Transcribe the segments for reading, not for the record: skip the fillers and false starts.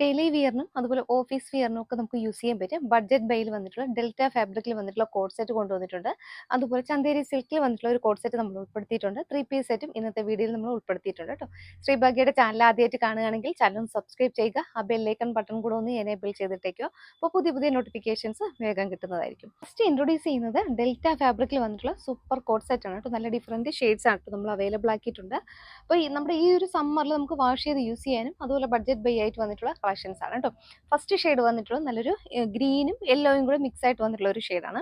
Daily വിയറിനും അതുപോലെ office വിയറിനും ഒക്കെ നമുക്ക് യൂസ് ചെയ്യാൻ പറ്റും. ബഡ്ജറ്റ് ബൈയിൽ വന്നിട്ടുള്ള ഡെൽറ്റ ഫാബ്രിക്കിൽ വന്നിട്ടുള്ള കോഡ് സെറ്റ് കൊണ്ടുവന്നിട്ടുണ്ട്. അതുപോലെ ചന്തേരി സിൽക്കിൽ വന്നിട്ടുള്ള ഒരു കോഡ് സെറ്റ് നമ്മൾ ഉൾപ്പെടുത്തിയിട്ടുണ്ട്. 3 പീസ് സെറ്റും ഇന്നത്തെ വീഡിയോയിൽ നമ്മൾ ഉൾപ്പെടുത്തിയിട്ടുണ്ട് കേട്ടോ. ശ്രീഭാഗ്യയുടെ ചാനൽ ആദ്യമായിട്ട് കാണുകയാണെങ്കിൽ ചാനൽ സബ്സ്ക്രൈബ് ചെയ്യുക. ആ ബെല്ലൈക്കൺ ബട്ടൺ കൂടെ ഒന്ന് എനേബിൾ ചെയ്തിട്ടേക്കോ. അപ്പോൾ പുതിയ പുതിയ നോട്ടിഫിക്കേഷൻസ് വേഗം കിട്ടുന്നതായിരിക്കും. ഫസ്റ്റ് ഇൻട്രൊഡ്യൂസ് ചെയ്യുന്നത് ഡെൽറ്റ ഫാബ്രിക്കിൽ വന്നിട്ടുള്ള സൂപ്പർ കോഡ് സെറ്റ് ആണ് കേട്ടോ. നല്ല ഡിഫറൻറ്റ് ഷെയ്ഡ്സ് ആണ് നമ്മൾ അവൈലബിൾ ആക്കിയിട്ടുണ്ട്. അപ്പോൾ നമ്മുടെ ഈ ഒരു സമ്മറിൽ നമുക്ക് വാഷ് ചെയ്ത് യൂസ് ചെയ്യാനും അതുപോലെ ബഡ്ജറ്റ് ബൈ ആയിട്ട് വന്നിട്ടുള്ള കളക്ഷൻസ് ആണ് കേട്ടോ. ഫസ്റ്റ് ഷെയ്ഡ് വന്നിട്ടുള്ളത് നല്ലൊരു ഗ്രീനും യെല്ലോയും കൂടെ മിക്സ് ആയിട്ട് വന്നിട്ടുള്ള ഒരു ഷെയ്ഡാണ്.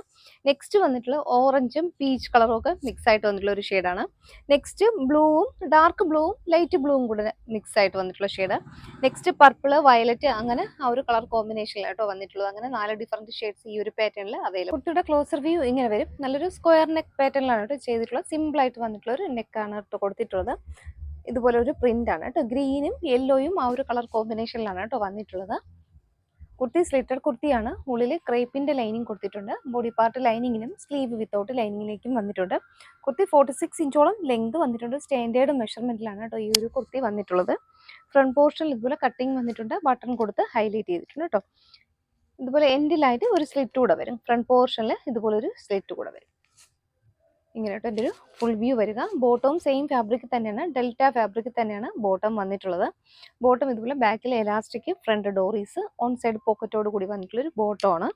നെക്സ്റ്റ് വന്നിട്ടുള്ള ഓറഞ്ചും പീച്ച് കളറും ഒക്കെ മിക്സ് ആയിട്ട് വന്നിട്ടുള്ള ഒരു ഷെയ്ഡാണ്. നെക്സ്റ്റ് ബ്ലൂവും ഡാർക്ക് ബ്ലൂവും ലൈറ്റ് ബ്ലൂവും കൂടെ മിക്സ് ആയിട്ട് വന്നിട്ടുള്ള ഷെയ്ഡ്. നെക്സ്റ്റ് പർപ്പിൾ വയലറ്റ് അങ്ങനെ ആ ഒരു കളർ കോമ്പിനേഷനിലാട്ടോ വന്നിട്ടുള്ളത്. അങ്ങനെ 4 ഡിഫറൻറ്റ് ഷെയ്ഡ്സ് ഈ ഒരു പാറ്റേണിൽ അവൈലബിൾ. കുട്ടിയുടെ ക്ലോസർ വ്യൂ ഇങ്ങനെ വരും. നല്ലൊരു സ്ക്വയർ നെക്ക് പാറ്റേണിലാണ് കേട്ടോ ചെയ്തിട്ടുള്ളത്. സിമ്പിൾ ആയിട്ട് വന്നിട്ടുള്ള ഒരു നെക്കാണ് കേട്ടോ കൊടുത്തിട്ടുള്ളത്. ഇതുപോലെ ഒരു പ്രിന്റ് ആണ് കേട്ടോ. ഗ്രീനും യെല്ലോയും ആ ഒരു കളർ കോമ്പിനേഷനിലാണ് കേട്ടോ വന്നിട്ടുള്ളത്. കുർത്തി സ്ലിറ്റഡ് കുർത്തിയാണ്. ഉള്ളിൽ ക്രേപ്പിന്റെ ലൈനിങ് കൊടുത്തിട്ടുണ്ട്. ബോഡി പാർട്ട് ലൈനിങ്ങിനും സ്ലീവ് വിത്തൗട്ട് ലൈനിങ്ങിലേക്കും വന്നിട്ടുണ്ട്. കുർത്തി 46 ഇഞ്ചോളം ലെങ്ത് വന്നിട്ടുണ്ട്. സ്റ്റാൻഡേർഡ് മെഷർമെന്റിലാണ് കേട്ടോ ഈ ഒരു കുർത്തി വന്നിട്ടുള്ളത്. ഫ്രണ്ട് പോർഷനിൽ ഇതുപോലെ കട്ടിങ് വന്നിട്ടുണ്ട്. ബട്ടൺ കൊടുത്ത് ഹൈലൈറ്റ് ചെയ്തിട്ടുണ്ട് കേട്ടോ. ഇതുപോലെ എൻഡിലായിട്ട് ഒരു സ്ലിറ്റ് കൂടെ വരും. ഫ്രണ്ട് പോർഷനിൽ ഇതുപോലെ ഒരു സ്ലിറ്റ് കൂടെ വരും. ഇങ്ങനെ കേട്ടോ എൻ്റെ ഒരു ഫുൾ വ്യൂ വരിക. ബോട്ടവും സെയിം ഫാബ്രിക് തന്നെയാണ്. ഡെൽറ്റ ഫാബ്രിക് തന്നെയാണ് ബോട്ടം വന്നിട്ടുള്ളത്. ബോട്ടം ഇതുപോലെ ബാക്കിൽ എലാസ്റ്റിക്, ഫ്രണ്ട് ഡോറീസ്, ഓൺ സൈഡ് പോക്കറ്റോട് കൂടി വന്നിട്ടുള്ളൊരു ബോട്ടമാണ്.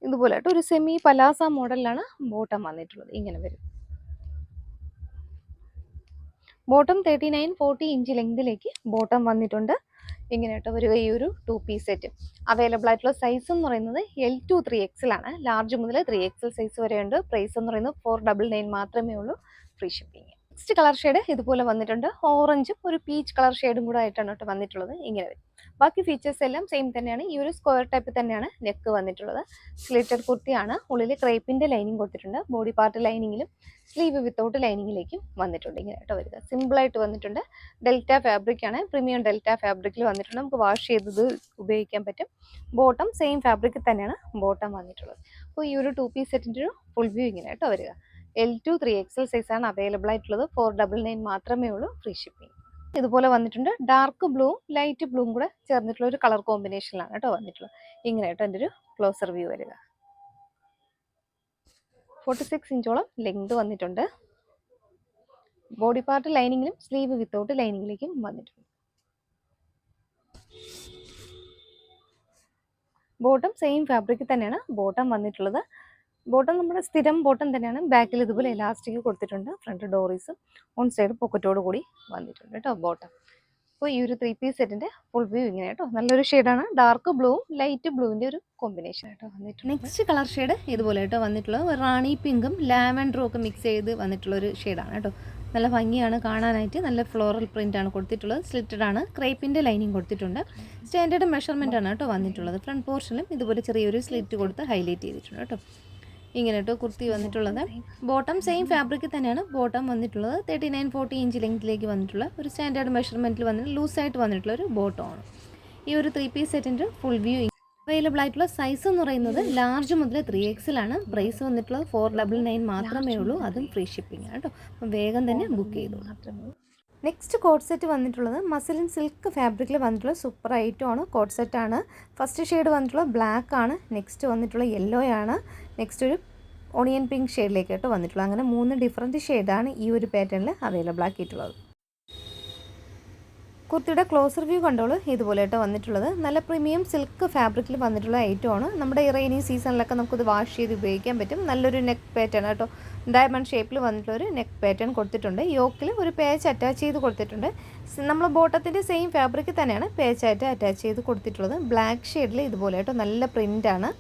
ഇതുപോലെ കേട്ടോ ഒരു സെമി പലാസ മോഡലിലാണ് ബോട്ടം വന്നിട്ടുള്ളത്. ഇങ്ങനെ വരും. ബോട്ടം 39-40 ഇഞ്ച് ലെങ്തിലേക്ക് ബോട്ടം വന്നിട്ടുണ്ട്. ഇങ്ങനെ കേട്ടോ വരിക ഈ ഒരു 2 പീസ് സെറ്റ്. അവൈലബിൾ ആയിട്ടുള്ള സൈസ് എന്ന് പറയുന്നത് L to 3XL ആണ്. ലാർജ് മുതൽ 3XL സൈസ് വരെ ഉണ്ട്. പ്രൈസ് എന്ന് പറയുന്നത് 499 മാത്രമേ ഉള്ളൂ. Free shipping. Next colour shade ഇതുപോലെ വന്നിട്ടുണ്ട്. ഓറഞ്ചും ഒരു പീച്ച് കളർ ഷെയ്ഡും കൂടെ ആയിട്ടാണ് കേട്ടോ വന്നിട്ടുള്ളത്. ഇങ്ങനെ വരും. ബാക്കി ഫീച്ചേഴ്സ് എല്ലാം സെയിം തന്നെയാണ്. ഈ ഒരു സ്ക്വയർ ടൈപ്പ് തന്നെയാണ് നെക്ക് വന്നിട്ടുള്ളത്. സ്ലിറ്റഡ് കുർത്തിയാണ്. ഉള്ളിൽ ക്രേപ്പിന്റെ ലൈനിങ് കൊടുത്തിട്ടുണ്ട്. ബോഡി പാർട്ട് ലൈനിങ്ങിലും സ്ലീവ് വിത്തൗട്ട് ലൈനിങ്ങിലേക്കും വന്നിട്ടുണ്ട്. ഇങ്ങനെ കേട്ടോ വരിക. സിമ്പിൾ ആയിട്ട് വന്നിട്ടുണ്ട്. ഡെൽറ്റ ഫാബ്രിക് ആണ്. പ്രീമിയം ഡെൽറ്റ ഫാബ്രിക്കിൽ വന്നിട്ടുണ്ട്. നമുക്ക് വാഷ് ചെയ്തത് ഉപയോഗിക്കാൻ പറ്റും. ബോട്ടം സെയിം ഫാബ്രിക്കിൽ തന്നെയാണ് ബോട്ടം വന്നിട്ടുള്ളത്. അപ്പോൾ ഈ ഒരു 2 പീസ് സെറ്റിൻ്റെ ഒരു ഫുൾ വ്യൂ ഇങ്ങനെ കേട്ടോ വരിക. L to 3XL സൈസാണ് അവൈലബിൾ ആയിട്ടുള്ളത്. 499 മാത്രമേ ഉള്ളൂ. Free shipping. ഇതുപോലെ വന്നിട്ടുണ്ട്. ഡാർക്ക് ബ്ലൂവും ലൈറ്റ് ബ്ലൂവും കൂടെ ചേർന്നിട്ടുള്ള ഒരു കളർ കോമ്പിനേഷനിലാണ് കേട്ടോ വന്നിട്ടുള്ളത്. ഇങ്ങനെ കേട്ടോ എൻ്റെ ഒരു ക്ലോസർ വ്യൂ വരിക. 46 ഇഞ്ചോളം ലെങ്ത് വന്നിട്ടുണ്ട്. ബോഡി പാർട്ട് ലൈനിങ്ങിലും സ്ലീവ് വിത്തൗട്ട് ലൈനിങ്ങിലേക്കും വന്നിട്ടുണ്ട്. ബോട്ടം സെയിം ഫാബ്രിക്കിൽ തന്നെയാണ് ബോട്ടം വന്നിട്ടുള്ളത്. ബോട്ടം നമ്മുടെ സ്ഥിരം ബോട്ടം തന്നെയാണ്. ബാക്കിൽ ഇതുപോലെ എലാസ്റ്റിക് കൊടുത്തിട്ടുണ്ട്. ഫ്രണ്ട് ഡോറീസും ഓൺ സൈഡ് പോക്കറ്റോട് കൂടി വന്നിട്ടുണ്ട് കേട്ടോ ബോട്ടം. അപ്പോൾ ഈ ഒരു 3 പീസ് സെറ്റിന്റെ ഫുൾ വ്യൂ ഇങ്ങനെ കേട്ടോ. നല്ലൊരു ഷെയ്ഡാണ്. ഡാർക്ക് ബ്ലൂവും ലൈറ്റ് ബ്ലൂവിന്റെ ഒരു കോമ്പിനേഷൻ ആയിട്ടോ വന്നിട്ടുണ്ട്. നെക്സ്റ്റ് കളർ ഷെയ്ഡ് ഇതുപോലെ കേട്ടോ വന്നിട്ടുള്ളത്. റാണി പിങ്കും ലാവൻഡറും ഒക്കെ മിക്സ് ചെയ്ത് വന്നിട്ടുള്ള ഒരു ഷെയ്ഡാണ് കേട്ടോ. നല്ല ഭംഗിയാണ് കാണാനായിട്ട്. നല്ല ഫ്ലോറൽ പ്രിന്റ് ആണ് കൊടുത്തിട്ടുള്ളത്. സ്ലിറ്റഡ് ആണ്. ക്രേപ്പിന്റെ ലൈനിങ് കൊടുത്തിട്ടുണ്ട്. സ്റ്റാൻഡേർഡ് മെഷർമെന്റ് ആണ് കേട്ടോ വന്നിട്ടുള്ളത്. ഫ്രണ്ട് പോർഷനിലും ഇതുപോലെ ചെറിയൊരു സ്ലിറ്റ് കൊടുത്ത് ഹൈലൈറ്റ് ചെയ്തിട്ടുണ്ട് കേട്ടോ. ഇങ്ങനെ കേട്ടോ കുർത്തി വന്നിട്ടുള്ളത്. ബോട്ടം സെയിം ഫാബ്രിക്കിൽ തന്നെയാണ് ബോട്ടം വന്നിട്ടുള്ളത്. 39-40 ഇഞ്ച് ലെങ്തിലേക്ക് വന്നിട്ടുള്ള ഒരു സ്റ്റാൻഡേർഡ് മെഷർമെന്റിൽ വന്നിട്ട് ലൂസായിട്ട് വന്നിട്ടുള്ള ഒരു ബോട്ടമാണ്. ഈ ഒരു 3 പീസ് സെറ്റിൻ്റെ ഫുൾ വ്യൂ. അവൈലബിൾ ആയിട്ടുള്ള സൈസ് എന്ന് പറയുന്നത് ലാർജ് മുതൽ 3XL ആണ്. പ്രൈസ് വന്നിട്ടുള്ളത് 499 മാത്രമേ ഉള്ളൂ. അതും ഫ്രീ ഷിപ്പിംഗ് ആണ് കേട്ടോ. അപ്പം വേഗം തന്നെ ബുക്ക് ചെയ്തു. നെക്സ്റ്റ് കോഡ് സെറ്റ് വന്നിട്ടുള്ളത് മസിലിൻ സിൽക്ക് ഫാബ്രിക്കിൽ വന്നിട്ടുള്ള സൂപ്പർ ഐറ്റം ആണ്. കോഡ് സെറ്റ് ആണ്. ഫസ്റ്റ് ഷെയ്ഡ് വന്നിട്ടുള്ളത് ബ്ലാക്ക് ആണ്. നെക്സ്റ്റ് വന്നിട്ടുള്ള യെല്ലോ ആണ്. നെക്സ്റ്റ് ഒരു ഓണിയൻ പിങ്ക് ഷെയ്ഡിലേക്ക് കേട്ടോ വന്നിട്ടുള്ളത്. അങ്ങനെ 3 ഡിഫറൻറ്റ് ഷെയ്ഡാണ് ഈ ഒരു പാറ്റേണിൽ അവൈലബിൾ ആക്കിയിട്ടുള്ളത്. കുർത്തിയുടെ ക്ലോസർ വ്യൂ കണ്ടോളൂ. ഇതുപോലെ കേട്ടോ വന്നിട്ടുള്ളത്. നല്ല പ്രീമിയം സിൽക്ക് ഫാബ്രിക്കിൽ വന്നിട്ടുള്ള ഐറ്റമാണ്. നമ്മുടെ റെയിനി സീസണിലൊക്കെ നമുക്കിത് വാഷ് ചെയ്ത് ഉപയോഗിക്കാൻ പറ്റും. നല്ലൊരു നെക്ക് പാറ്റേൺ കേട്ടോ. ഡയമണ്ട് ഷേപ്പിൽ വന്നിട്ടുള്ളൊരു നെക്ക് പാറ്റേൺ കൊടുത്തിട്ടുണ്ട്. യോക്കിൽ ഒരു പേച്ച് അറ്റാച്ച് ചെയ്ത് കൊടുത്തിട്ടുണ്ട്. നമ്മൾ ബോട്ടത്തിൻ്റെ സെയിം ഫാബ്രിക്കിൽ തന്നെയാണ് പേച്ചായിട്ട് അറ്റാച്ച് ചെയ്ത് കൊടുത്തിട്ടുള്ളത്. ബ്ലാക്ക് ഷെയ്ഡിൽ ഇതുപോലെ കേട്ടോ നല്ല പ്രിൻ്റാണ്.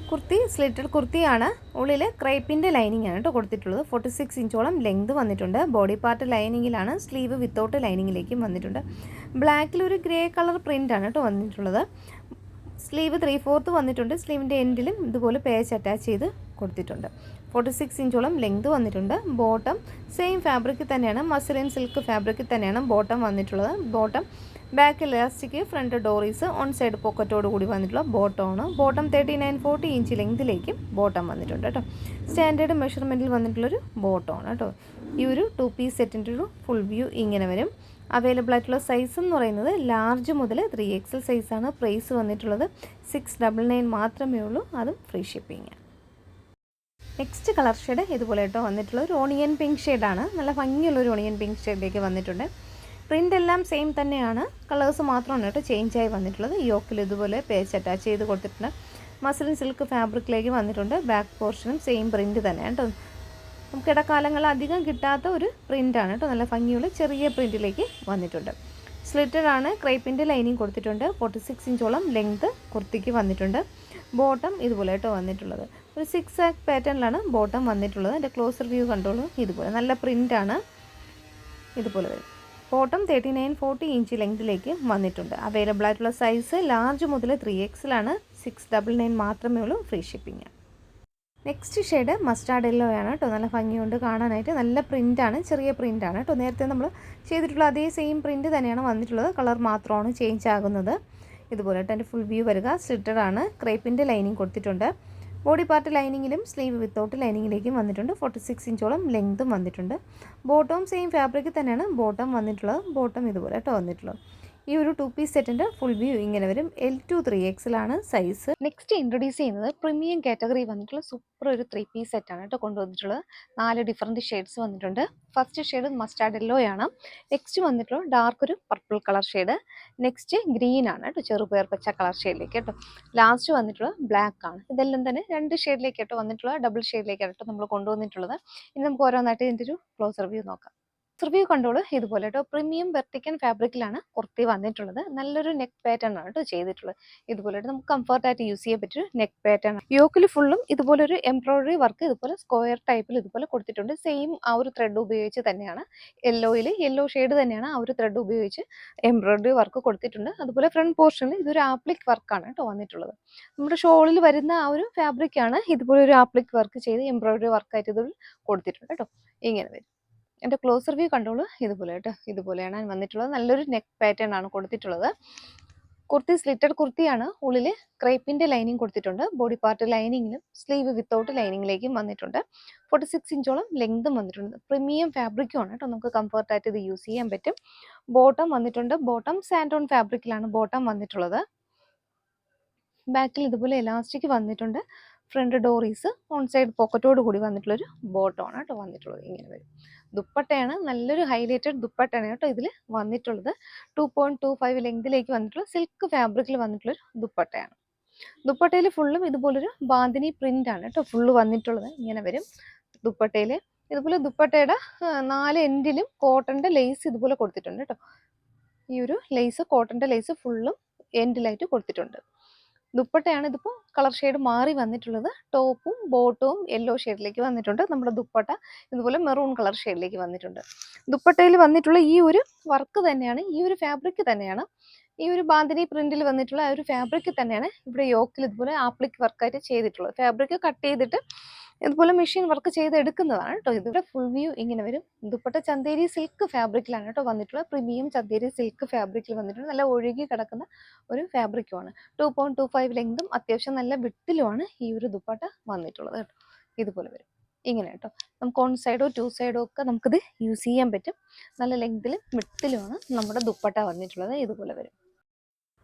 കുർത്തി സ്ലിറ്റഡ് കുർത്തിയാണ്. ഉള്ളിൽ ക്രേപ്പിൻ്റെ ലൈനിങ് ആണ് കേട്ടോ കൊടുത്തിട്ടുള്ളത്. 46 ഇഞ്ചോളം ലെങ്ത് വന്നിട്ടുണ്ട്. ബോഡി പാർട്ട് ലൈനിങ്ങിലാണ്. സ്ലീവ് വിത്തൗട്ട് ലൈനിങ്ങിലേക്കും വന്നിട്ടുണ്ട്. ബ്ലാക്കിൽ ഒരു ഗ്രേ കളർ പ്രിൻ്റ് ആണ് കേട്ടോ വന്നിട്ടുള്ളത്. സ്ലീവ് 3/4 വന്നിട്ടുണ്ട്. സ്ലീവിൻ്റെ എൻഡിലും ഇതുപോലെ പേച്ച് അറ്റാച്ച് ചെയ്ത് കൊടുത്തിട്ടുണ്ട്. 46 ഇഞ്ചോളം ലെങ്ത് വന്നിട്ടുണ്ട്. ബോട്ടം സെയിം ഫാബ്രിക്കിൽ തന്നെയാണ്. മസിലിൻ സിൽക്ക് ഫാബ്രിക്കിൽ തന്നെയാണ് ബോട്ടം വന്നിട്ടുള്ളത്. ബോട്ടം ബാക്ക് ഇലാസ്റ്റിക്, ഫ്രണ്ട് ഡോറീസ്, ഓൺ സൈഡ് പോക്കറ്റോട് കൂടി വന്നിട്ടുള്ള ബോട്ടമാണ്. ബോട്ടം 39-40 ഇഞ്ച് ലെങ്തിലേക്കും ബോട്ടം വന്നിട്ടുണ്ട് കേട്ടോ. സ്റ്റാൻഡേർഡ് മെഷർമെൻറ്റിൽ വന്നിട്ടുള്ളൊരു ബോട്ടമാണ് കേട്ടോ. ഈ ഒരു 2 പീസ് സെറ്റിൻ്റെ ഒരു ഫുൾ വ്യൂ ഇങ്ങനെ വരും. അവൈലബിൾ ആയിട്ടുള്ള സൈസ് എന്ന് പറയുന്നത് ലാർജ് മുതൽ 3XL സൈസാണ്. പ്രൈസ് വന്നിട്ടുള്ളത് 699 മാത്രമേ ഉള്ളൂ, അതും free shipping. Next colour shade ഇതുപോലെ കേട്ടോ വന്നിട്ടുള്ള ഒരു ഓണിയൻ പിങ്ക് ഷെയ്ഡാണ്. നല്ല ഭംഗിയുള്ള ഒരു ഓണിയൻ പിങ്ക് ഷെയ്ഡിലേക്ക് വന്നിട്ടുണ്ട്. പ്രിൻ്റ് എല്ലാം സെയിം തന്നെയാണ്, കളേഴ്സ് മാത്രമാണ് കേട്ടോ ചേഞ്ചായി വന്നിട്ടുള്ളത്. യോക്കിൽ ഇതുപോലെ പേച്ച് അറ്റാച്ച് ചെയ്ത് കൊടുത്തിട്ടുണ്ട്. മസ്ലിൻ സിൽക്ക് ഫാബ്രിക്കിലേക്ക് വന്നിട്ടുണ്ട്. ബാക്ക് പോർഷനും സെയിം പ്രിൻറ്റ് തന്നെയാണ് കേട്ടോ. നമുക്ക് ഇടക്കാലങ്ങളിൽ അധികം കിട്ടാത്ത ഒരു പ്രിൻ്റാണ് കേട്ടോ. നല്ല ഭംഗിയുള്ള ചെറിയ പ്രിൻറ്റിലേക്ക് വന്നിട്ടുണ്ട്. സ്ലിറ്റഡ് ആണ്. ക്രേപ്പിൻ്റെ ലൈനിങ് കൊടുത്തിട്ടുണ്ട്. 46 ഇഞ്ചോളം ലെങ്ത് കുർത്തിക്ക് വന്നിട്ടുണ്ട്. ബോട്ടം ഇതുപോലെ കേട്ടോ വന്നിട്ടുള്ളത്. ഒരു 6 ആക്ക് പാറ്റേണിലാണ് ബോട്ടം വന്നിട്ടുള്ളത്. എൻ്റെ ക്ലോസർ വ്യൂ കണ്ടോളൂ. ഇതുപോലെ നല്ല പ്രിൻ്റാണ്. ഇതുപോലെ വരും. ബോട്ടം 39-40 ഇഞ്ച് ലെങ്തിലേക്ക് വന്നിട്ടുണ്ട്. അവൈലബിൾ ആയിട്ടുള്ള സൈസ് ലാർജ് മുതൽ 3XL ആണ്. 699 മാത്രമേ ഉള്ളൂ, free shipping. Next shade mustard yellow ആണ് കേട്ടോ. നല്ല ഭംഗിയുണ്ട് കാണാനായിട്ട്. നല്ല പ്രിൻ്റാണ്, ചെറിയ പ്രിൻ്റാണ് കേട്ടോ. നേരത്തെ നമ്മൾ ചെയ്തിട്ടുള്ള അതേ സെയിം പ്രിൻ്റ് തന്നെയാണ് വന്നിട്ടുള്ളത്. കളർ മാത്രമാണ് ചേഞ്ച് ആകുന്നത്. ഇതുപോലെ കേട്ടോ എൻ്റെ ഫുൾ വ്യൂ വരിക. സ്ലിറ്റഡ് ആണ്. ക്രേപ്പിൻ്റെ ലൈനിങ് കൊടുത്തിട്ടുണ്ട്. ബോഡി പാർട്ട് ലൈനിങ്ങിലും സ്ലീവ് വിത്തൗട്ട് ലൈനിങ്ങിലേക്കും വന്നിട്ടുണ്ട്. 46 ഇഞ്ചോളം ലെങ്തും വന്നിട്ടുണ്ട്. ബോട്ടവും സെയിം ഫാബ്രിക് തന്നെയാണ് ബോട്ടം വന്നിട്ടുള്ളത്. ബോട്ടം ഇതുപോലെ കേട്ടോ വന്നിട്ടുള്ളത്. ഈ ഒരു 2 പീസ് സെറ്റിൻ്റെ ഫുൾ വ്യൂ ഇങ്ങനെ വരും. L to 3XL ആണ് സൈസ്. നെക്സ്റ്റ് ഇൻട്രൊഡ്യൂസ് ചെയ്യുന്നത് പ്രീമിയം കാറ്റഗറി വന്നിട്ടുള്ള സൂപ്പർ ഒരു 3 പീസ് സെറ്റാണ് കേട്ടോ കൊണ്ടുവന്നിട്ടുള്ളത്. 4 ഡിഫറൻറ്റ് ഷെയ്ഡ്സ് വന്നിട്ടുണ്ട്. ഫസ്റ്റ് ഷെയ്ഡ് മസ്റ്റാർഡ് യെല്ലോ ആണ്. നെക്സ്റ്റ് വന്നിട്ടുള്ള ഡാർക്ക് ഒരു purple colour shade. Next green ആണ് കേട്ടോ, ചെറുപയർ പച്ച കളർ ഷെയ്ഡിലേക്ക് കേട്ടോ. ലാസ്റ്റ് വന്നിട്ടുള്ള ബ്ലാക്ക് ആണ്. ഇതെല്ലാം തന്നെ 2 ഷെയ്ഡിലേക്ക് കേട്ടോ വന്നിട്ടുള്ള ഡബിൾ ഷെയ്ഡിലേക്കാണ് കേട്ടോ നമ്മൾ കൊണ്ടുവന്നിട്ടുള്ളത്. ഇനി നമുക്ക് ഓരോന്നായിട്ട് ഇതിൻ്റെ ഒരു ക്ലോസർ വ്യൂ നോക്കാം. റിവ്യൂ കണ്ടോളൂ. ഇതുപോലെ കേട്ടോ പ്രീമിയം വെർട്ടിക്കൻ ഫാബ്രിക്കിലാണ് കുർത്തി വന്നിട്ടുള്ളത്. നല്ലൊരു നെക്ക് പാറ്റേൺ ആണ് കേട്ടോ ചെയ്തിട്ടുള്ളത്. ഇതുപോലെ നമുക്ക് കംഫർട്ടായിട്ട് യൂസ് ചെയ്യാൻ പറ്റിയ നെക്ക് പാറ്റേൺ ആണ്. യോക്കിൽ ഫുള്ളും ഇതുപോലെ ഒരു എംബ്രോയിഡറി വർക്ക് ഇതുപോലെ സ്ക്വയർ ടൈപ്പിൽ ഇതുപോലെ കൊടുത്തിട്ടുണ്ട്. സെയിം ആ ഒരു ത്രെഡ് ഉപയോഗിച്ച് തന്നെയാണ് യെല്ലോ ഷെയ്ഡ് തന്നെയാണ് ആ ഒരു ത്രെഡ് ഉപയോഗിച്ച് എംബ്രോയിഡറി വർക്ക് കൊടുത്തിട്ടുണ്ട്. അതുപോലെ ഫ്രണ്ട് പോർഷനിൽ ഇതൊരു ആപ്ലിക് വർക്കാണ് കേട്ടോ വന്നിട്ടുള്ളത്. നമ്മുടെ ഷോളിൽ വരുന്ന ആ ഒരു ഫാബ്രിക് ആണ് ഇതുപോലെ ഒരു ആപ്ലിക് വർക്ക് ചെയ്ത് എംബ്രോയിഡറി വർക്കായിട്ട് ഇതിൽ കൊടുത്തിട്ടുണ്ട് കേട്ടോ. ഇങ്ങനെ വരും. എൻ്റെ ക്ലോസർ വ്യൂ കണ്ടോളൂ. ഇതുപോലെ കേട്ടോ, ഇതുപോലെയാണ് വന്നിട്ടുള്ളത്. നല്ലൊരു നെക്ക് പാറ്റേൺ ആണ് കൊടുത്തിട്ടുള്ളത്. കുർത്തി സ്ലിറ്റഡ് കുർത്തിയാണ്. ഉള്ളിൽ ക്രേപ്പിൻ്റെ ലൈനിങ് കൊടുത്തിട്ടുണ്ട്. ബോഡി പാർട്ട് ലൈനിങ്ങിലും സ്ലീവ് വിത്തൗട്ട് ലൈനിങ്ങിലേക്കും വന്നിട്ടുണ്ട്. 46 ഇഞ്ചോളം ലെങ്തും വന്നിട്ടുണ്ട്. പ്രീമിയം ഫാബ്രിക്കും ആണ് കേട്ടോ. നമുക്ക് കംഫർട്ടായിട്ട് ഇത് യൂസ് ചെയ്യാൻ പറ്റും. ബോട്ടം വന്നിട്ടുണ്ട്. ബോട്ടം സാൻഡോൺ ഫാബ്രിക്കിലാണ് ബോട്ടം വന്നിട്ടുള്ളത്. ബാക്കിൽ ഇതുപോലെ എലാസ്റ്റിക് വന്നിട്ടുണ്ട്. ഫ്രണ്ട് ഡോറീസ് ഓൺ സൈഡ് പോക്കറ്റോട് കൂടി വന്നിട്ടുള്ളൊരു ബോട്ടമാണ് കേട്ടോ വന്നിട്ടുള്ളത്. ഇങ്ങനെ വരും. ദുപ്പട്ടയാണ്. നല്ലൊരു ഹൈലൈറ്റഡ് ദുപ്പട്ടയാണ് കേട്ടോ ഇതിൽ വന്നിട്ടുള്ളത്. 2.25 ലെങ്തിലേക്ക് വന്നിട്ടുള്ള സിൽക്ക് ഫാബ്രിക്കിൽ വന്നിട്ടുള്ളൊരു ദുപ്പട്ടയാണ്. ദുപ്പട്ടയിൽ ഫുള്ളും ഇതുപോലൊരു ബാന്തിനി പ്രിന്റ് ആണ് കേട്ടോ ഫുള്ള് വന്നിട്ടുള്ളത്. ഇങ്ങനെ വരും. ദുപ്പട്ടയിൽ ഇതുപോലെ ദുപ്പട്ടയുടെ 4 എൻഡിലും കോട്ടന്റെ ലേസ് ഇതുപോലെ കൊടുത്തിട്ടുണ്ട് കേട്ടോ. ഈ ഒരു ലേസ് കോട്ടന്റെ ലേസ് ഫുള്ളും എൻഡിലായിട്ട് കൊടുത്തിട്ടുണ്ട്. ദുപ്പട്ടയാണ്. ഇതിപ്പോൾ കളർ ഷെയ്ഡ് മാറി വന്നിട്ടുള്ളത്. ടോപ്പും ബോട്ടവും യെല്ലോ ഷെയ്ഡിലേക്ക് വന്നിട്ടുണ്ട്. നമ്മുടെ ദുപ്പട്ട ഇതുപോലെ മെറൂൺ കളർ ഷെയ്ഡിലേക്ക് വന്നിട്ടുണ്ട്. ദുപ്പട്ടയിൽ വന്നിട്ടുള്ള ഈ ഒരു വർക്ക് തന്നെയാണ്, ഈ ഒരു ഫാബ്രിക് തന്നെയാണ്, ഈ ഒരു ബാന്തിനി പ്രിന്റിൽ വന്നിട്ടുള്ള ആ ഒരു ഫാബ്രിക് തന്നെയാണ് ഇവിടെ യോക്കിൽ ഇതുപോലെ ആപ്ലിക് വർക്കായിട്ട് ചെയ്തിട്ടുള്ളത്. ഫാബ്രിക് കട്ട് ചെയ്തിട്ട് ഇതുപോലെ മെഷീൻ വർക്ക് ചെയ്തെടുക്കുന്നതാണ് കേട്ടോ. ഇതിവിടെ ഫുൾ വ്യൂ ഇങ്ങനെ വരും. ദുപ്പട്ട ചന്തേരി സിൽക്ക് ഫാബ്രിക്കിലാണ് കേട്ടോ വന്നിട്ടുള്ളത്. പ്രീമിയം ചന്തേരി സിൽക്ക് ഫാബ്രിക്കിൽ വന്നിട്ടുണ്ട്. നല്ല ഒഴുകി കിടക്കുന്ന ഒരു ഫാബ്രിക്കുമാണ്. 2.25 ലെങ്തും അത്യാവശ്യം നല്ല വിട്ടിലുമാണ് ഈ ഒരു ദുപ്പട്ട വന്നിട്ടുള്ളത് കേട്ടോ. ഇതുപോലെ വരും. ഇങ്ങനെ കേട്ടോ. നമുക്ക് ഓൺ സൈഡോ 2 സൈഡോ ഒക്കെ നമുക്കിത് യൂസ് ചെയ്യാൻ പറ്റും. നല്ല ലെങ്തിലും വിട്ടിലുമാണ് നമ്മുടെ ദുപ്പട്ട വന്നിട്ടുള്ളത്. ഇതുപോലെ വരും.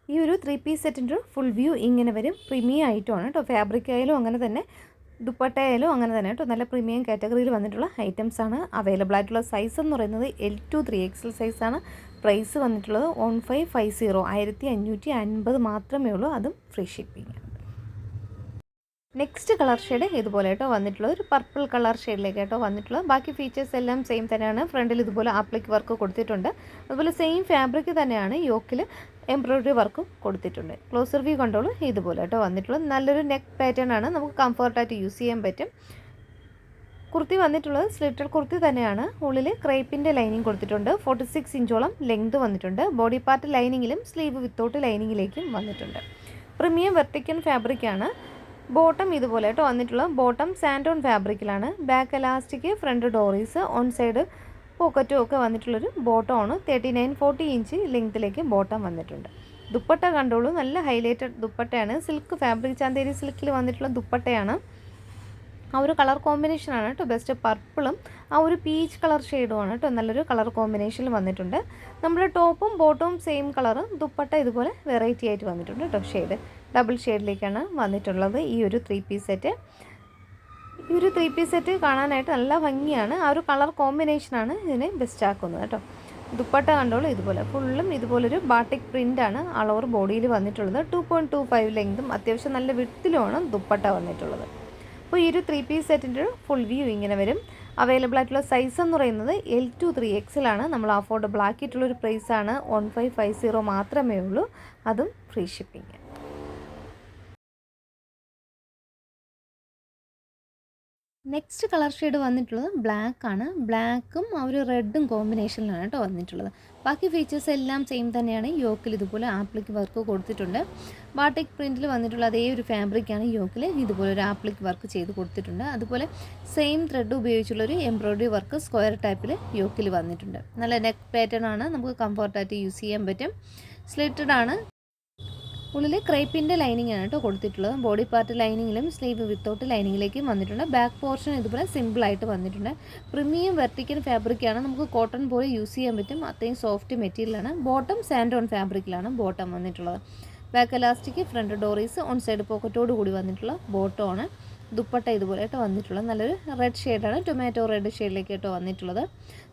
ഈ ഒരു 3 പീസ് സെറ്റിൻ്റെ ഫുൾ വ്യൂ ഇങ്ങനെ വരും. പ്രീമിയം ആയിട്ടുമാണ് കേട്ടോ. ഫാബ്രിക് ആയാലും അങ്ങനെ തന്നെ, ദുപ്പട്ടയായാലും അങ്ങനെ തന്നെ കേട്ടോ. നല്ല പ്രീമിയം കാറ്റഗറിയിൽ വന്നിട്ടുള്ള ഐറ്റംസ് ആണ്. അവൈലബിൾ ആയിട്ടുള്ള സൈസ് എന്ന് പറയുന്നത് L to 3XL സൈസാണ്. പ്രൈസ് വന്നിട്ടുള്ളത് 1550 1550 മാത്രമേ ഉള്ളൂ, അതും free shipping. Next colour shade ഇതുപോലെ കേട്ടോ വന്നിട്ടുള്ളത്. ഒരു പർപ്പിൾ കളർ ഷെയ്ഡിലേക്ക് കേട്ടോ വന്നിട്ടുള്ളത്. ബാക്കി ഫീച്ചേഴ്സ് എല്ലാം സെയിം തന്നെയാണ്. ഫ്രണ്ടിൽ ഇതുപോലെ ആപ്ലിക് വർക്ക് കൊടുത്തിട്ടുണ്ട്. അതുപോലെ സെയിം ഫാബ്രിക് തന്നെയാണ് യോക്കിൽ എംബ്രോയിഡറി വർക്കും കൊടുത്തിട്ടുണ്ട്. ക്ലോസർ വ്യൂ കണ്ടോളൂ. ഇതുപോലെ കേട്ടോ വന്നിട്ടുള്ളത്. നല്ലൊരു നെക്ക് പാറ്റേൺ ആണ്. നമുക്ക് കംഫർട്ടായിട്ട് യൂസ് ചെയ്യാൻ പറ്റും. കുർത്തി വന്നിട്ടുള്ളത് സ്ലിറ്റഡ് കുർത്തി തന്നെയാണ്. ഉള്ളിൽ ക്രേപ്പിൻ്റെ ലൈനിങ് കൊടുത്തിട്ടുണ്ട്. 46 ഇഞ്ചോളം ലെങ്ത് വന്നിട്ടുണ്ട്. ബോഡി പാർട്ട് ലൈനിങ്ങിലും സ്ലീവ് വിത്തൗട്ട് ലൈനിങ്ങിലേക്കും വന്നിട്ടുണ്ട്. പ്രീമിയം വെർട്ടിക്കൻ ഫാബ്രിക്കാണ്. ബോട്ടം ഇതുപോലെ കേട്ടോ വന്നിട്ടുള്ളത്. ബോട്ടം സാൻഡോൺ ഫാബ്രിക്കിലാണ്. ബാക്ക് എലാസ്റ്റിക്, ഫ്രണ്ട് ഡോറീസ്, ഓൺ സൈഡ് പോക്കറ്റും ഒക്കെ വന്നിട്ടുള്ളൊരു ബോട്ടമാണ്. 39-40 ഇഞ്ച് ലെങ്ത്തിലേക്ക് ബോട്ടം വന്നിട്ടുണ്ട്. ദുപ്പട്ട കണ്ടോളൂ. നല്ല ഹൈലൈറ്റഡ് ദുപ്പട്ടയാണ്. സിൽക്ക് ഫാബ്രിക് ചന്തേരി സിൽക്കിൽ വന്നിട്ടുള്ള ദുപ്പട്ടയാണ്. ആ ഒരു കളർ കോമ്പിനേഷനാണ് കേട്ടോ ബെസ്റ്റ്. പർപ്പിളും ആ ഒരു പീച്ച് കളർ ഷെയ്ഡുമാണ് കേട്ടോ നല്ലൊരു കളർ കോമ്പിനേഷനിൽ വന്നിട്ടുണ്ട്. നമ്മുടെ ടോപ്പും ബോട്ടവും സെയിം കളറ്, ദുപ്പട്ട ഇതുപോലെ വെറൈറ്റി ആയിട്ട് വന്നിട്ടുണ്ട് കേട്ടോ. ഷെയ്ഡ് ഡബിൾ ഷെയ്ഡിലേക്കാണ് വന്നിട്ടുള്ളത് ഈ ഒരു 3 പീസ് സെറ്റ്. ഈ ഒരു 3 പീസ് സെറ്റ് കാണാനായിട്ട് നല്ല ഭംഗിയാണ്. ആ ഒരു കളർ കോമ്പിനേഷനാണ് ഇതിനെ ബെസ്റ്റ് ആക്കുന്നത് കേട്ടോ. ദുപ്പട്ട കണ്ടോളൂ, ഇതുപോലെ ഫുള്ളും ഇതുപോലൊരു ബാട്ടിക് പ്രിൻ്റാണ് ആൾ ഓവർ ബോഡിയിൽ വന്നിട്ടുള്ളത്. 2.25 ലെങ്തും അത്യാവശ്യം നല്ല വിഡ്ത്തിലുമാണ് ദുപ്പട്ട വന്നിട്ടുള്ളത്. അപ്പോൾ ഈ ഒരു 3 പീസ് സെറ്റിൻ്റെ ഒരു ഫുൾ വ്യൂ ഇങ്ങനെ വരും. അവൈലബിൾ ആയിട്ടുള്ള സൈസ് എന്ന് പറയുന്നത് L to 3XL ആണ്. നമ്മൾ അഫോർഡബിൾ ആക്കിയിട്ടുള്ളൊരു പ്രൈസാണ്. 1550 മാത്രമേ ഉള്ളൂ, അതും free shipping. Next colour shade വന്നിട്ടുള്ളത് ബ്ലാക്ക് ആണ്. ബ്ലാക്കും ആ ഒരു റെഡും കോമ്പിനേഷനിലാണ് കേട്ടോ വന്നിട്ടുള്ളത്. ബാക്കി ഫീച്ചേഴ്സ് എല്ലാം സെയിം തന്നെയാണ്. യോക്കിൽ ഇതുപോലെ ആപ്ലിക് വർക്ക് കൊടുത്തിട്ടുണ്ട്. ബാട്ടിക് പ്രിൻറ്റിൽ വന്നിട്ടുള്ള അതേ ഒരു ഫാബ്രിക്കാണ് യോക്കിൽ ഇതുപോലെ ഒരു ആപ്ലിക് വർക്ക് ചെയ്ത് കൊടുത്തിട്ടുണ്ട്. അതുപോലെ സെയിം ത്രെഡ് ഉപയോഗിച്ചുള്ളൊരു എംബ്രോയ്ഡറി വർക്ക് സ്ക്വയർ ടൈപ്പിൽ യോക്കിൽ വന്നിട്ടുണ്ട്. നല്ല നെക്ക് പാറ്റേൺ ആണ്, നമുക്ക് കംഫർട്ടായിട്ട് യൂസ് ചെയ്യാൻ പറ്റും. സ്ലിറ്റഡ് ആണ്. ഉള്ളിൽ ക്രേപ്പിൻ്റെ ലൈനിങ് ആണ് കേട്ടോ കൊടുത്തിട്ടുള്ളത്. ബോഡി പാർട്ട് ലൈനിങ്ങിലും സ്ലീവ് വിത്തൗട്ട് ലൈനിങ്ങിലേക്കും വന്നിട്ടുണ്ട്. ബാക്ക് പോർഷൻ ഇതുപോലെ സിമ്പിളായിട്ട് വന്നിട്ടുണ്ട്. പ്രീമിയം വെർട്ടിക്കൽ ഫാബ്രിക്കാണ്, നമുക്ക് കോട്ടൺ പോലെ യൂസ് ചെയ്യാൻ പറ്റും. അത്രയും സോഫ്റ്റ് മെറ്റീരിയലാണ്. ബോട്ടം സാൻഡോൺ ഫാബ്രിക്കിലാണ് ബോട്ടം വന്നിട്ടുള്ളത്. ബാക്ക് എലാസ്റ്റിക്, ഫ്രണ്ട് ഡോറീസ്, ഓൺ സൈഡ് പോക്കറ്റോട് കൂടി വന്നിട്ടുള്ള ബോട്ടമാണ്. ദുപ്പട്ട ഇതുപോലെയായിട്ട് വന്നിട്ടുള്ളത് നല്ലൊരു റെഡ് ഷെയ്ഡാണ്, ടൊമാറ്റോ റെഡ് ഷെയ്ഡിലേക്കായിട്ട് വന്നിട്ടുള്ളത്.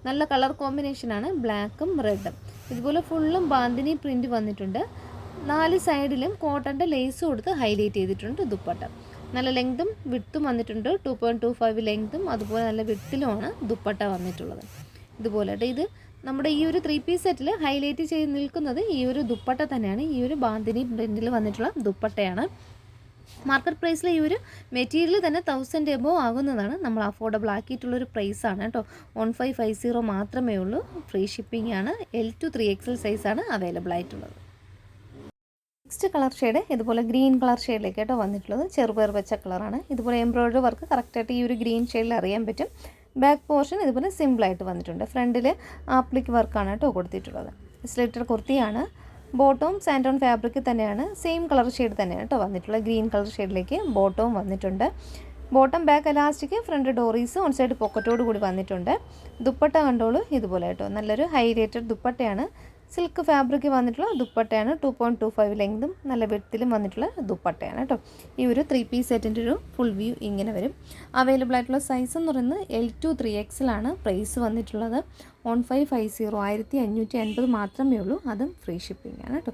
നല്ല കളർ കോമ്പിനേഷനാണ്, ബ്ലാക്കും റെഡും. ഇതുപോലെ ഫുള്ളും ബാന്തിനി പ്രിൻറ്റ് വന്നിട്ടുണ്ട്. 4 സൈഡിലും കോട്ടൻ്റെ ലേസ് കൊടുത്ത് ഹൈലൈറ്റ് ചെയ്തിട്ടുണ്ട് ദുപ്പട്ട. നല്ല ലെങ്തും വിഡ്ത്തും വന്നിട്ടുണ്ട്. 2.25 ലെങ്തും അതുപോലെ നല്ല വിഡ്ത്തിലുമാണ് ദുപ്പട്ട വന്നിട്ടുള്ളത്. ഇതുപോലെ ഇത് നമ്മുടെ ഈ ഒരു 3 പീസ് സെറ്റിൽ ഹൈലൈറ്റ് ചെയ്ത് നിൽക്കുന്നത് ഈ ഒരു ദുപ്പട്ട തന്നെയാണ്. ഈ ഒരു ബാന്തിനി പ്രിൻറ്റിൽ വന്നിട്ടുള്ള ദുപ്പട്ടയാണ്. മാർക്കറ്റ് പ്രൈസിൽ ഈ ഒരു മെറ്റീരിയൽ തന്നെ 1000 എബോവ് ആകുന്നതാണ്. നമ്മൾ അഫോർഡബിൾ ആക്കിയിട്ടുള്ളൊരു പ്രൈസാണ് കേട്ടോ. 1550 മാത്രമേ ഉള്ളൂ. ഫ്രീ ഷിപ്പിംഗ് ആണ്. L to 3XL സൈസാണ് അവൈലബിൾ ആയിട്ടുള്ളത്. നെക്സ്റ്റ് കളർ ഷെയ്ഡ് ഇതുപോലെ ഗ്രീൻ കളർ ഷെയ്ഡിലേക്ക് കേട്ടോ വന്നിട്ടുള്ളത്. ചെറുപയർ വെച്ച കളറാണ്. ഇതുപോലെ എംബ്രോയ്ഡറി വർക്ക് കറക്റ്റായിട്ട് ഈ ഒരു ഗ്രീൻ ഷെയ്ഡിൽ അറിയാൻ പറ്റും. ബാക്ക് പോർഷൻ ഇതുപോലെ സിമ്പിളായിട്ട് വന്നിട്ടുണ്ട്. ഫ്രണ്ടിൽ ആപ്ലിക് വർക്കാണ് കേട്ടോ കൊടുത്തിട്ടുള്ളത്. സ്ലിറ്റഡ് കുർത്തിയാണ്. ബോട്ടവും സാൻഡോൺ ഫാബ്രിക് തന്നെയാണ്. സെയിം കളർ ഷെയ്ഡ് തന്നെയാണ് കേട്ടോ വന്നിട്ടുള്ളത്. ഗ്രീൻ കളർ ഷെയ്ഡിലേക്ക് ബോട്ടവും വന്നിട്ടുണ്ട്. ബോട്ടം ബാക്ക് എലാസ്റ്റിക്, ഫ്രണ്ട് ഡോറീസ്, ഓൺ സൈഡ് പോക്കറ്റോട് കൂടി വന്നിട്ടുണ്ട്. ദുപ്പട്ട കണ്ടോളൂ, ഇതുപോലെ കേട്ടോ നല്ലൊരു ഹൈലൈറ്റഡ് ദുപ്പട്ടയാണ്. സിൽക്ക് ഫാബ്രിക് വന്നിട്ടുള്ള ദുപ്പട്ടയാണ്. 2.25 ലെങ്തും നല്ല വെഡ്ത്തിലും വന്നിട്ടുള്ള ദുപ്പട്ടയാണ് കേട്ടോ. ഈ ഒരു 3 പീസ് സെറ്റിൻ്റെ ഒരു ഫുൾ വ്യൂ ഇങ്ങനെ വരും. അവൈലബിൾ ആയിട്ടുള്ള സൈസ് എന്ന് പറയുന്നത് L to 3XL ആണ്. പ്രൈസ് വന്നിട്ടുള്ളത് 1550, 1550 മാത്രമേ ഉള്ളൂ, അതും ഫ്രീ ഷിപ്പിംഗ് ആണ് കേട്ടോ.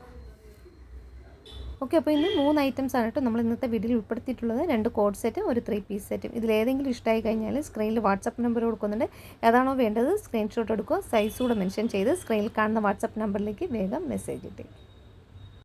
ഓക്കെ, അപ്പോൾ ഇന്ന് 3 ഐറ്റംസ് ആണ് കേട്ടോ നമ്മൾ ഇന്നത്തെ വീഡിയോയിൽ ഉൾപ്പെടുത്തിയിട്ടുള്ളത്. 2 കോഡ് സെറ്റും ഒരു 3 പീസ് സെറ്റും. ഇതിലേതെങ്കിലും ഇഷ്ടമായി കഴിഞ്ഞാൽ സ്ക്രീനിൽ വാട്സപ്പ് നമ്പർ കൊടുക്കുന്നുണ്ട്. ഏതാണോ വേണ്ടത് സ്ക്രീൻഷോട്ട് എടുക്കുക, സൈസ് കൂടെ മെൻഷൻ ചെയ്ത് സ്ക്രീനിൽ കാണുന്ന വാട്സപ്പ് നമ്പറിലേക്ക് വേഗം മെസ്സേജ് ഇട്ടേക്കും.